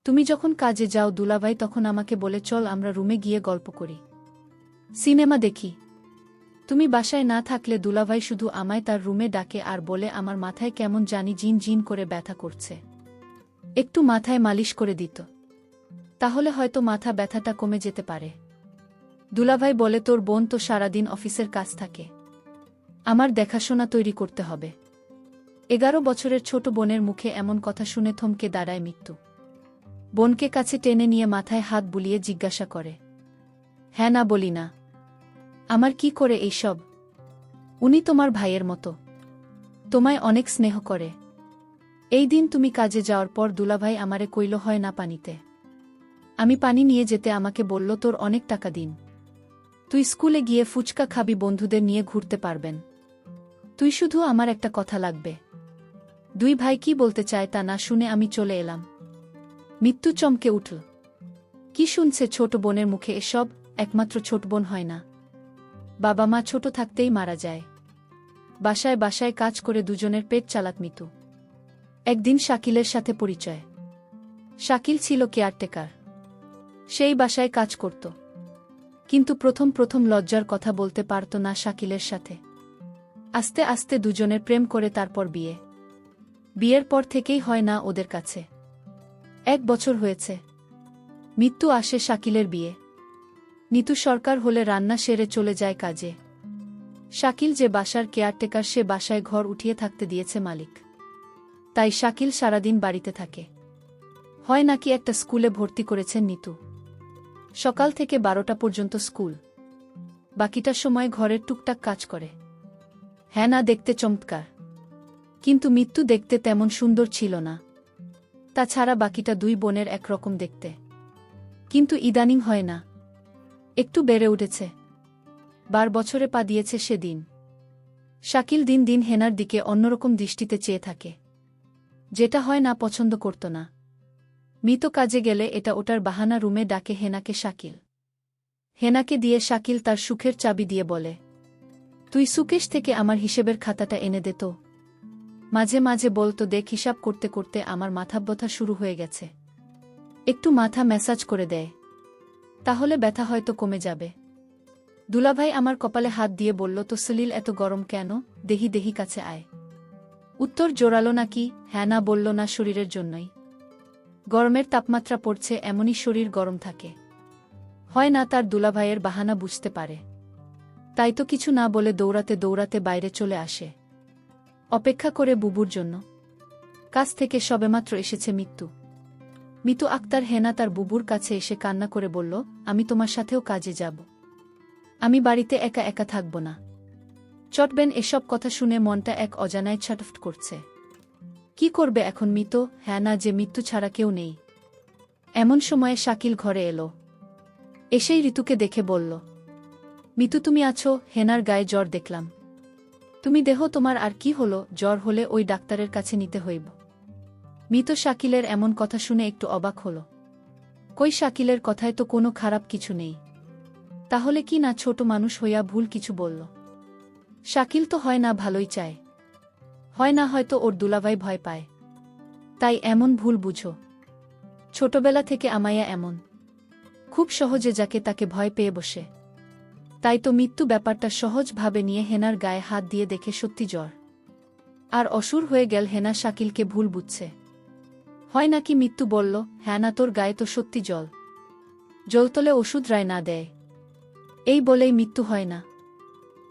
তুমি যখন কাজে যাও দুলাভাই তখন আমাকে বলে চল আমরা রুমে গিয়ে গল্প করি, সিনেমা দেখি। তুমি বাসায় না থাকলে দুলাভাই শুধু আমায় তার রুমে ডাকে আর বলে আমার মাথায় কেমন জানি জিন জিন করে ব্যথা করছে, একটু মাথায় মালিশ করে দিত, তাহলে হয়তো মাথা ব্যথাটা কমে যেতে পারে। দুলাভাই বলে তোর বোন তো সারাদিন অফিসের কাজ থাকে, আমার দেখাশোনা তৈরি করতে হবে। 11 বছরের ছোট বোনের মুখে এমন কথা শুনে থমকে দাঁড়ায় মৃত্যু। বোনকে কাছে টেনে নিয়ে মাথায় হাত বুলিয়ে জিজ্ঞাসা করে, হ্যাঁ না বলি না, আমার কি করে এইসব? উনি তোমার ভাইয়ের মতো, তোমায় অনেক স্নেহ করে। এই দিন তুমি কাজে যাওয়ার পর দুলাভাই আমারে কইল হয় না পানিতে, আমি পানি নিয়ে যেতে আমাকে বলল তোর অনেক টাকা দিন, তুই স্কুলে গিয়ে ফুচকা খাবি, বন্ধুদের নিয়ে ঘুরতে পারবেন, তুই শুধু আমার একটা কথা লাগবে। দুই ভাই কি বলতে চায় তা না শুনে আমি চলে এলাম। মৃত্যু চমকে উঠল, কি শুনছে ছোট বোনের মুখে এসব? একমাত্র ছোট বোন হয় না, বাবা মা ছোট থাকতেই মারা যায়। বাসায় বাসায় কাজ করে দুজনের পেট চালাত মৃত্যু। একদিন শাকিলের সাথে পরিচয়। শাকিল ছিল কেয়ারটেকার, সেই বাসায় কাজ করত, কিন্তু প্রথম প্রথম লজ্জার কথা বলতে পারত না শাকিলের সাথে। আস্তে আস্তে দুজনের প্রেম করে তারপর বিয়ে। বিয়ের পর থেকেই হয় না ওদের কাছে। 1 বছর হয়েছে, মৃত্যু আসে শাকিলের বিয়ে। নিতু সরকার হলে রান্না সেরে চলে যায় কাজে। শাকিল যে বাসার কেয়ারটেকার সে বাসায় ঘর উঠিয়ে থাকতে দিয়েছে মালিক, তাই শাকিল সারাদিন বাড়িতে থাকে। হয় নাকি একটা স্কুলে ভর্তি করেছেন নিতু। সকাল থেকে 12টা পর্যন্ত স্কুল, বাকিটা সময় ঘরের টুকটাক কাজ করে। হ্যাঁ না দেখতে চমৎকার, কিন্তু মৃত্যু দেখতে তেমন সুন্দর ছিল না। তাছাড়া বাকিটা 2 বোনের একরকম দেখতে, কিন্তু ইদানিং হয় না, একটু বেড়ে উঠেছে। 12 বছরে পা দিয়েছে সেদিন। শাকিল দিন দিন হেনার দিকে অন্যরকম দৃষ্টিতে চেয়ে থাকে, যেটা হয় না পছন্দ করত না। মৃত কাজে গেলে এটা ওটার বাহানা রুমে ডাকে হেনাকে শাকিল। হেনাকে দিয়ে শাকিল তার সুখের চাবি দিয়ে বলে, তুই সুকেশ থেকে আমার হিসেবের খাতাটা এনে দে তো। মাঝে মাঝে বলতো দেখ হিসাব করতে করতে আমার মাথা ব্যথা শুরু হয়ে গেছে, একটু মাথা ম্যাসাজ করে দেয়, তাহলে ব্যথা হয়তো কমে যাবে। দুলাভাই আমার কপালে হাত দিয়ে বলল তো সলিল এত গরম কেন, দেহি দেহি কাছে আয়। উত্তর জোরালো নাকি, হ্যাঁ না বলল না, শরীরের জন্যই। গরমের তাপমাত্রা পড়ছে এমনই শরীর গরম থাকে। হয় না তার দুলাভাইয়ের বাহানা বুঝতে পারে, তাই তো কিছু না বলে দৌড়াতে দৌড়াতে বাইরে চলে আসে, অপেক্ষা করে বুবুর জন্য। কাজ থেকে সবেমাত্র এসেছে মৃত্যু। মিতু আক্তার হেনা তার বুবুর কাছে এসে কান্না করে বলল, আমি তোমার সাথেও কাজে যাব, আমি বাড়িতে একা একা থাকব না। চটবেন এসব কথা শুনে মনটা এক অজানায় ছটফট করছে। কি করবে এখন মিতু? হ্যাঁ না যে মৃত্যু ছাড়া কেউ নেই। এমন সময়ে শাকিল ঘরে এলো, এসেই ঋতুকে দেখে বলল, মিতু তুমি আছো? হেনার গায়ে জ্বর দেখলাম। তুমি দেহ তোমার আর কি হলো? জ্বর হলে ওই ডাক্তারের কাছে নিতে হইব। মিতু শাকিলের এমন কথা শুনে একটু অবাক হল। কই শাকিলের কথায় তো কোনো খারাপ কিছু নেই, তাহলে কি না ছোট মানুষ হইয়া ভুল কিছু বলল? শাকিল তো হয় না ভালোই চায়, হয় না হয়তো ওর দুলাভাই ভয় পায়, তাই এমন ভুল বুঝো। ছোটবেলা থেকে আমায়া এমন, খুব সহজে যাকে তাকে ভয় পেয়ে বসে। তাই তো মৃত্যু ব্যাপারটা সহজভাবে নিয়ে হেনার গায়ে হাত দিয়ে দেখে সত্যি জ্বর আর অসুর হয়ে গেল। হেনা শাকিলকে ভুল বুঝছে। হয় নাকি মৃত্যু বলল, হ্যাঁ না তোর গায়ে তো সত্যি জল, জলতলে ওষুধ রায় না দেয়। এই বলেই মৃত্যু হয় না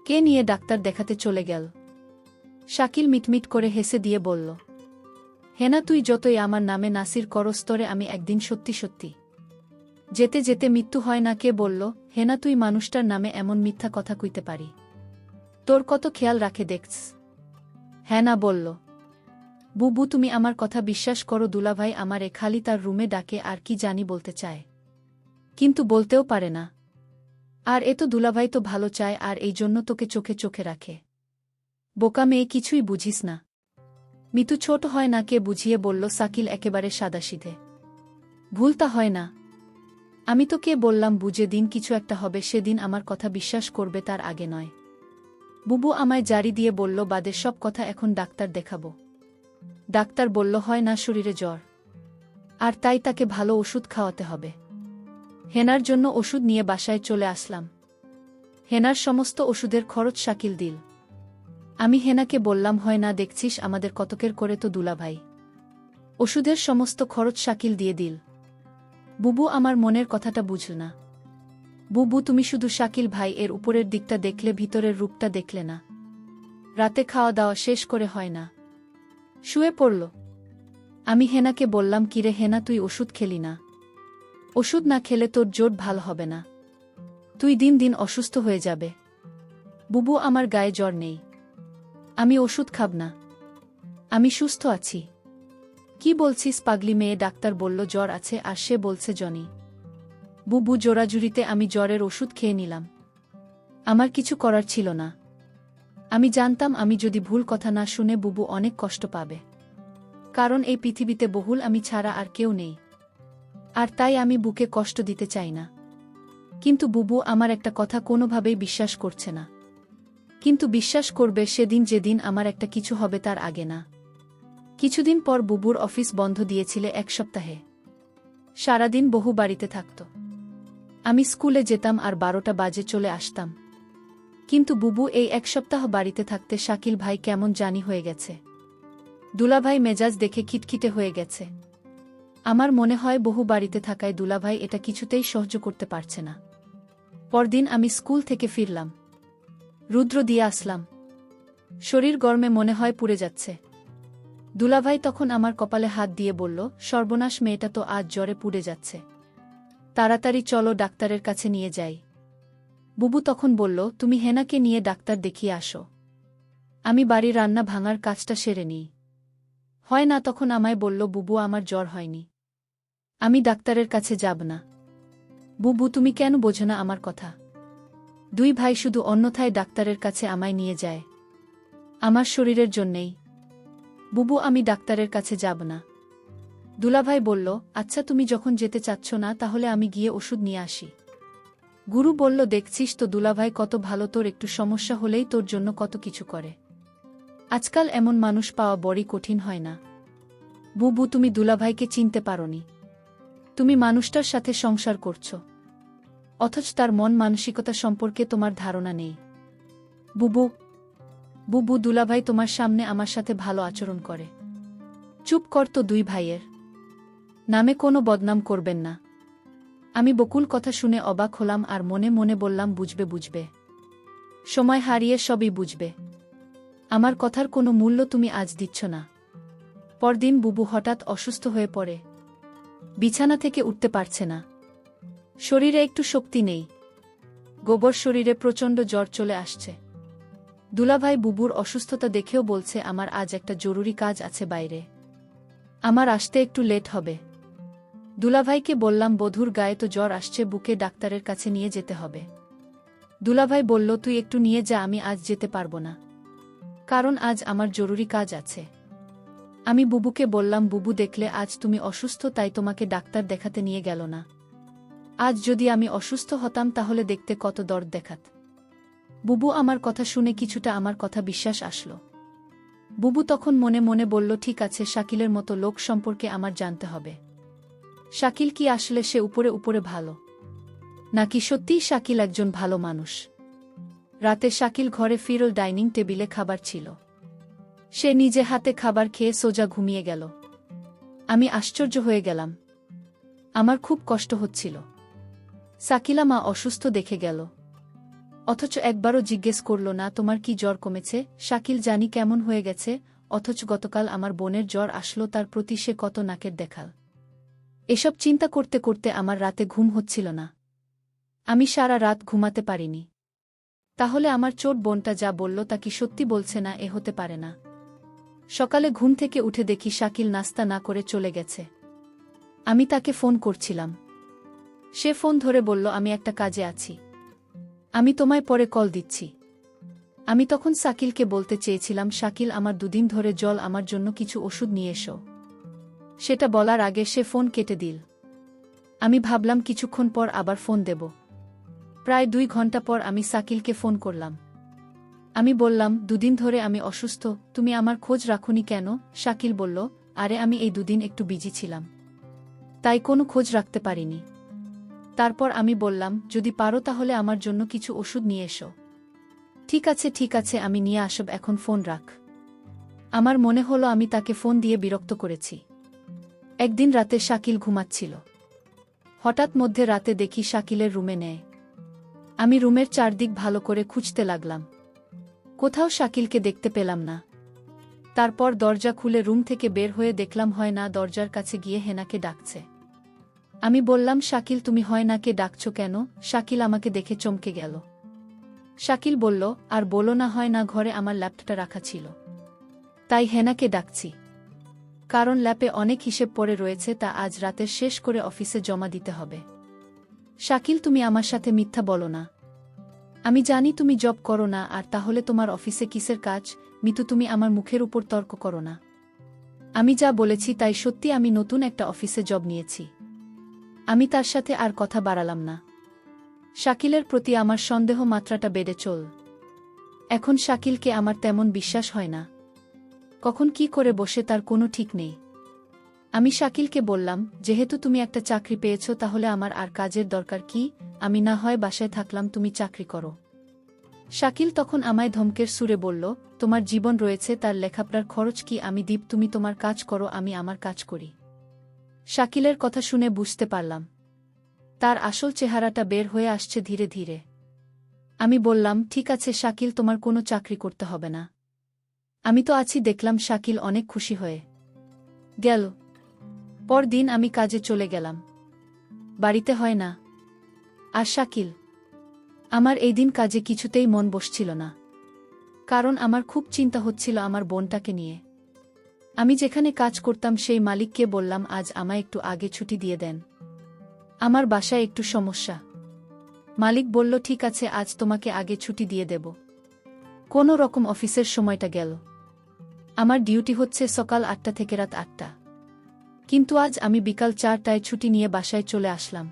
কে নিয়ে ডাক্তার দেখাতে চলে গেল। শাকিল মিটমিট করে হেসে দিয়ে বলল, হেনা তুই যতই আমার নামে নাসির করস্তরে আমি একদিন সত্যি সত্যি। যেতে যেতে মৃত্যু হয় না কে বলল, হেনা তুই মানুষটার নামে এমন মিথ্যা কথা কইতে পারি? তোর কত খেয়াল রাখে দেখছ। হ্যাঁ না বলল, বুবু তুমি আমার কথা বিশ্বাস করো, দুলাভাই আমারে খালি তার রুমে ডাকে আর কি জানি বলতে চায়, কিন্তু বলতেও পারে না। আর এ তো দুলাভাই তো ভালো চায় আর এই জন্য তোকে চোখে চোখে রাখে। বোকা মেয়ে, কিছুই বুঝিস না। মিতু ছোট হয় না কে বুঝিয়ে বলল। শাকিল একেবারে সাদাসিধে, ভুলটা হয় না। আমি তো কে বললাম বুঝে দিন কিছু একটা হবে সেদিন আমার কথা বিশ্বাস করবে, তার আগে নয়। বুবু আমায় জারি দিয়ে বলল বাদের সব কথা এখন ডাক্তার দেখাবো। ডাক্তার বলল হয় না শরীরে জ্বর আর তাই তাকে ভালো ওষুধ খাওয়াতে হবে। হেনার জন্য ওষুধ নিয়ে বাসায় চলে আসলাম। হেনার সমস্ত ওষুধের খরচ শাকিল দিল। আমি হেনাকে বললাম, হয় না দেখছিস আমাদের কতকের করে তো দুলাভাই। ওষুধের সমস্ত খরচ শাকিল দিয়ে দিল। বুবু আমার মনের কথাটা বুঝল না। বুবু তুমি শুধু শাকিল ভাই এর উপরের দিকটা দেখলে, ভিতরের রূপটা দেখলে না। রাতে খাওয়া দাওয়া শেষ করে হয় না, শুয়ে পড়ল। আমি হেনাকে বললাম, কিরে হেনা তুই ওষুধ খেলি না? ওষুধ না খেলে তোর জোট ভালো হবে না, তুই দিন দিন অসুস্থ হয়ে যাবে। বুবু আমার গায়ে জ্বর নেই, আমি ওষুধ খাব না, আমি সুস্থ আছি। কি বলছিস পাগলি মেয়ে? ডাক্তার বলল জ্বর আছে আর সে বলছে জনি। বুবু জোরাজুরিতে আমি জ্বরের ওষুধ খেয়ে নিলাম। আমার কিছু করার ছিল না। আমি জানতাম আমি যদি ভুল কথা না শুনে বুবু অনেক কষ্ট পাবে, কারণ এই পৃথিবীতে বহুল আমি ছাড়া আর কেউ নেই, আর তাই আমি বুকে কষ্ট দিতে চাই না। কিন্তু বুবু আমার একটা কথা কোনোভাবেই বিশ্বাস করছে না। কিন্তু বিশ্বাস করবে সেদিন যেদিন আমার একটা কিছু হবে, তার আগে না। কিছুদিন পর বুবুর অফিস বন্ধ দিয়েছিলে 1 সপ্তাহে। সারাদিন বহু বাড়িতে থাকত। আমি স্কুলে যেতাম আর 12টা বাজে চলে আসতাম। কিন্তু বুবু এই 1 সপ্তাহ বাড়িতে থাকতে শাকিল ভাই কেমন জানি হয়ে গেছে। দুলাভাই মেজাজ দেখে খিটখিটে হয়ে গেছে। আমার মনে হয় বহু বাড়িতে থাকায় দুলাভাই এটা কিছুতেই সহ্য করতে পারছে না। পরদিন আমি স্কুল থেকে ফিরলাম, রুদ্র দিয়ে আসলাম। শরীর গরমে মনে হয় পুড়ে যাচ্ছে। দুলাভাই তখন আমার কপালে হাত দিয়ে বলল, সর্বনাশ, মেয়েটা তো আজ জ্বরে পুড়ে যাচ্ছে, তাড়াতাড়ি চলো ডাক্তারের কাছে নিয়ে যাই। বুবু তখন বলল, তুমি হেনাকে নিয়ে ডাক্তার দেখিয়ে আসো, আমি বাড়ির রান্না ভাঙার কাজটা সেরে নিই। হয় না তখন আমায় বলল, বুবু আমার জ্বর হয়নি, আমি ডাক্তারের কাছে যাব না। বুবু তুমি কেন বোঝো না আমার কথা? 2 ভাই শুধু অন্যথায় ডাক্তারের কাছে আমায় নিয়ে যায়, আমার শরীরের জন্যেই। বুবু আমি ডাক্তারের কাছে যাব না। দুলাভাই বলল, আচ্ছা তুমি যখন যেতে চাচ্ছ না তাহলে আমি গিয়ে ওষুধ নিয়ে আসি। গুরু বলল, দেখছিস তো দুলাভাই কত ভালো, তোর একটু সমস্যা হলেই তোর জন্য কত কিছু করে। আজকাল এমন মানুষ পাওয়া বড়ই কঠিন হয় না। বুবু তুমি দুলাভাইকে চিনতে পারোনি, তুমি মানুষটার সাথে সংসার করছো, অথচ তার মন মানসিকতা সম্পর্কে তোমার ধারণা নেই। বুবু বুবু দুলাভাই তোমার সামনে আমার সাথে ভালো আচরণ করে। চুপ কর তো, 2 ভাইয়ের নামে কোনো বদনাম করবেন না। আমি বকুল কথা শুনে অবাক হলাম আর মনে মনে বললাম, বুঝবে বুঝবে, সময় হারিয়ে সবই বুঝবে। আমার কথার কোনো মূল্য তুমি আজ দিচ্ছ না। পরদিন বুবু হঠাৎ অসুস্থ হয়ে পড়ে, বিছানা থেকে উঠতে পারছে না, শরীরে একটু শক্তি নেই, গোবর শরীরে প্রচণ্ড জ্বর চলে আসছে। দুলাভাই বুবুর অসুস্থতা দেখেও বলছে, আমার আজ একটা জরুরি কাজ আছে বাইরে, আমার আসতে একটু লেট হবে। দুলাভাইকে বললাম, বধূর গায়ে তো জ্বর আসছে, বুকে ডাক্তারের কাছে নিয়ে যেতে হবে। দুলাভাই বলল, তুই একটু নিয়ে যা, আমি আজ যেতে পারবো না, কারণ আজ আমার জরুরি কাজ আছে। আমি বুবুকে বললাম, বুবু দেখলে আজ তুমি অসুস্থ, তাই তোমাকে ডাক্তার দেখাতে নিয়ে গেল না। আজ যদি আমি অসুস্থ হতাম তাহলে দেখতে কত দর্দ দেখাত। বুবু আমার কথা শুনে কিছুটা আমার কথা বিশ্বাস আসলো। বুবু তখন মনে মনে বলল, ঠিক আছে, শাকিলের মতো লোক সম্পর্কে আমার জানতে হবে। শাকিল কি আসলে সে উপরে উপরে ভালো, নাকি সত্যিই শাকিল একজন ভালো মানুষ? রাতে শাকিল ঘরে ফিরল, ডাইনিং টেবিলে খাবার ছিল, সে নিজে হাতে খাবার খেয়ে সোজা ঘুমিয়ে গেল। আমি আশ্চর্য হয়ে গেলাম, আমার খুব কষ্ট হচ্ছিল। শাকিলা মা অসুস্থ দেখে গেল, অথচ একবারও জিজ্ঞেস করল না, তোমার কি জ্বর কমেছে? শাকিল জানি কেমন হয়ে গেছে, অথচ গতকাল আমার বোনের জ্বর আসলো, তার প্রতি সে কত নাকের দেখাল। এসব চিন্তা করতে করতে আমার রাতে ঘুম হচ্ছিল না, আমি সারা রাত ঘুমাতে পারিনি। তাহলে আমার চোট বোনটা যা বলল তা কি সত্যি বলছে না? এ হতে পারে না। সকালে ঘুম থেকে উঠে দেখি শাকিল নাস্তা না করে চলে গেছে। আমি তাকে ফোন করছিলাম, সে ফোন ধরে বলল, আমি একটা কাজে আছি, আমি তোমায় পরে কল দিচ্ছি। আমি তখন শাকিলকে বলতে চেয়েছিলাম, শাকিল আমার 2 দিন ধরে জল, আমার জন্য কিছু ওষুধ নিয়ে এসো। সেটা বলার আগে সে ফোন কেটে দিল। আমি ভাবলাম কিছুক্ষণ পর আবার ফোন দেব। প্রায় 2 ঘন্টা পর আমি শাকিলকে ফোন করলাম। আমি বললাম, 2 দিন ধরে আমি অসুস্থ, তুমি আমার খোঁজ রাখোনি কেন? শাকিল বলল, আরে আমি এই 2 দিন একটু বিজি ছিলাম, তাই কোনো খোঁজ রাখতে পারিনি। তারপর আমি বললাম, যদি পারো তাহলে আমার জন্য কিছু ওষুধ নিয়ে এসো। ঠিক আছে আমি নিয়ে আসব, এখন ফোন রাখ। আমার মনে হলো আমি তাকে ফোন দিয়ে বিরক্ত করেছি। একদিন রাতে শাকিল ঘুমাচ্ছিল। হঠাৎ মধ্যে রাতে দেখি শাকিলের রুমে নেয়। আমি রুমের চারদিক ভালো করে খুঁজতে লাগলাম। কোথাও শাকিলকে দেখতে পেলাম না। তারপর দরজা খুলে রুম থেকে বের হয়ে দেখলাম হয় না দরজার কাছে গিয়ে হেনাকে ডাকছে। আমি বললাম, শাকিল তুমি হয় নাকে ডাকছো কেন? শাকিল আমাকে দেখে চমকে গেল। শাকিল বলল, আর বলো না, হয় না ঘরে আমার ল্যাপটপটা রাখা ছিল, তাই হেনাকে ডাকছি। কারণ ল্যাপে অনেক হিসেব পড়ে রয়েছে, তা আজ রাতের শেষ করে অফিসে জমা দিতে হবে। শাকিল তুমি আমার সাথে মিথ্যা বলো না। আমি জানি তুমি জব করো না, আর তাহলে তোমার অফিসে কিসের কাজ? মিতু তুমি আমার মুখের উপর তর্ক করো না। আমি যা বলেছি তাই সত্যি, আমি নতুন একটা অফিসে জব নিয়েছি। আমি তার সাথে আর কথা বাড়ালাম না। শাকিলের প্রতি আমার সন্দেহ মাত্রাটা বেড়ে চল। এখন শাকিলকে আমার তেমন বিশ্বাস হয় না। কখন কি করে বসে তার কোনো ঠিক নেই। আমি শাকিলকে বললাম, যেহেতু তুমি একটা চাকরি পেয়েছ তাহলে আমার আর কাজের দরকার কি? আমি না হয় বাসায় থাকলাম, তুমি চাকরি করো। শাকিল তখন আমায় ধমকের সুরে বলল, তোমার জীবন রয়েছে, তার লেখাপড়ার খরচ কি আমি দিব? তুমি তোমার কাজ করো, আমি আমার কাজ করি। শাকিলের কথা শুনে বুঝতে পারলাম তার আসল চেহারাটা বের হয়ে আসছে ধীরে ধীরে। আমি বললাম, ঠিক আছে শাকিল, তোমার কোনো চাকরি করতে হবে না, আমি তো আছি। দেখলাম শাকিল অনেক খুশি হয়ে গেল। পরদিন আমি কাজে চলে গেলাম। বাড়িতে হয় না আর শাকিল। আমার এই দিন কাজে কিছুতেই মন বসছিল না, কারণ আমার খুব চিন্তা হচ্ছিল আমার বোনটাকে নিয়ে। আমি যেখানে কাজ করতাম সেই মালিককে বললাম, আজ আমায় একটু আগে ছুটি দিয়ে দেন, আমার বাসায় একটু সমস্যা। মালিক বলল, ঠিক আছে, আজ তোমাকে আগে ছুটি দিয়ে দেব। কোনো রকম অফিসের সময়টা গেল। আমার ডিউটি হচ্ছে সকাল 8টা থেকে রাত 8টা, কিন্তু আজ আমি বিকাল 4টায় ছুটি নিয়ে বাসায় চলে আসলাম।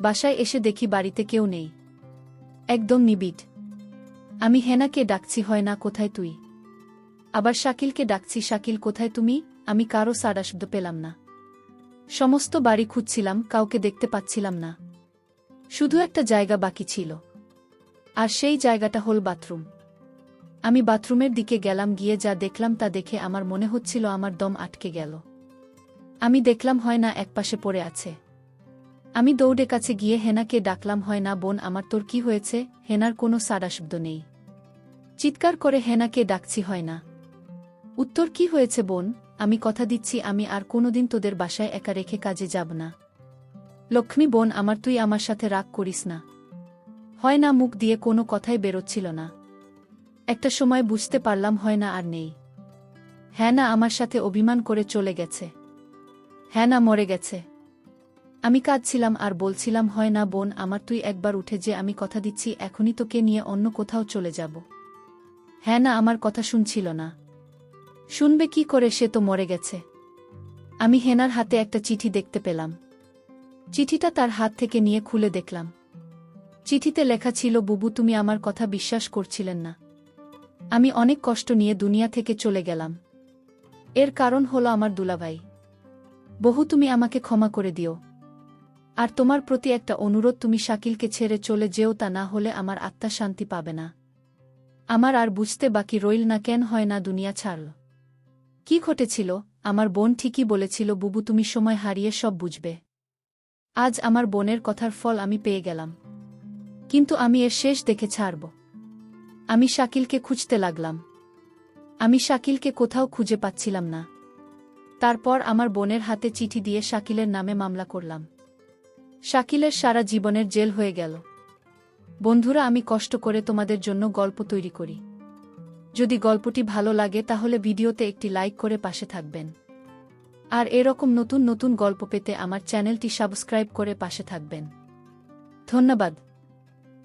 বাসায় এসে দেখি বাড়িতে কেউ নেই, একদম নিবিড়। আমি হেনাকে ডাকছি, হয় না কোথায় তুই? আবার শাকিলকে ডাকছি, শাকিল কোথায় তুমি? আমি কারো সাড়া শব্দ পেলাম না। সমস্ত বাড়ি খুঁজছিলাম, কাউকে দেখতে পাচ্ছিলাম না। শুধু একটা জায়গা বাকি ছিল, আর সেই জায়গাটা হল বাথরুম। আমি বাথরুমের দিকে গেলাম, গিয়ে যা দেখলাম তা দেখে আমার মনে হচ্ছিল আমার দম আটকে গেল। আমি দেখলাম হয় না একপাশে পড়ে আছে। আমি দৌড়ে কাছে গিয়ে হেনাকে ডাকলাম, হয় না বোন, আমার তোর কি হয়েছে? হেনার কোনো সাড়া শব্দ নেই। চিৎকার করে হেনাকে ডাকছি, হয় না। উত্তর, কি হয়েছে বোন? আমি কথা দিচ্ছি আমি আর কোনোদিন তোদের বাসায় একা রেখে কাজে যাব না। লক্ষ্মী বোন আমার, তুই আমার সাথে রাগ করিস না। হয় না মুখ দিয়ে কোনো কথাই বেরোচ্ছিল না। একটা সময় বুঝতে পারলাম হয় না আর নেই। হ্যাঁ না আমার সাথে অভিমান করে চলে গেছে। হ্যাঁ না মরে গেছে। আমি কাঁদছিলাম আর বলছিলাম, হয় না বোন আমার, তুই একবার উঠে যে, আমি কথা দিচ্ছি এখনই তোকে নিয়ে অন্য কোথাও চলে যাব। হ্যাঁ না আমার কথা শুনছিল না। শুনবে কি করে, সে তো মরে গেছে। আমি হেনার হাতে একটা চিঠি দেখতে পেলাম। চিঠিটা তার হাত থেকে নিয়ে খুলে দেখলাম। চিঠিতে লেখা ছিল, বুবু তুমি আমার কথা বিশ্বাস করছিলেন না। আমি অনেক কষ্ট নিয়ে দুনিয়া থেকে চলে গেলাম। এর কারণ হলো আমার দুলাভাই। বহু তুমি আমাকে ক্ষমা করে দিও। আর তোমার প্রতি একটা অনুরোধ, তুমি শাকিলকে ছেড়ে চলে যেও, তা না হলে আমার আত্মা শান্তি পাবে না। আমার আর বুঝতে বাকি রইল না কেন হয় না দুনিয়া ছাড়ল। কি ঘটেছিল? আমার বোন ঠিকই বলেছিল বুবু, তুমি সময় হারিয়ে সব বুঝবে। আজ আমার বোনের কথার ফল আমি পেয়ে গেলাম, কিন্তু আমি এর শেষ দেখে ছাড়ব। আমি শাকিলকে খুঁজতে লাগলাম। আমি শাকিলকে কোথাও খুঁজে পাচ্ছিলাম না। তারপর আমার বোনের হাতে চিঠি দিয়ে শাকিলের নামে মামলা করলাম। শাকিলের সারা জীবনের জেল হয়ে গেল। বন্ধুরা, আমি কষ্ট করে তোমাদের জন্য গল্প তৈরি করি। যদি গল্পটি ভালো লাগে তাহলে ভিডিওতে একটি লাইক করে পাশে থাকবেন। আর এরকম নতুন নতুন গল্প পেতে আমার চ্যানেলটি সাবস্ক্রাইব করে পাশে থাকবেন। ধন্যবাদ।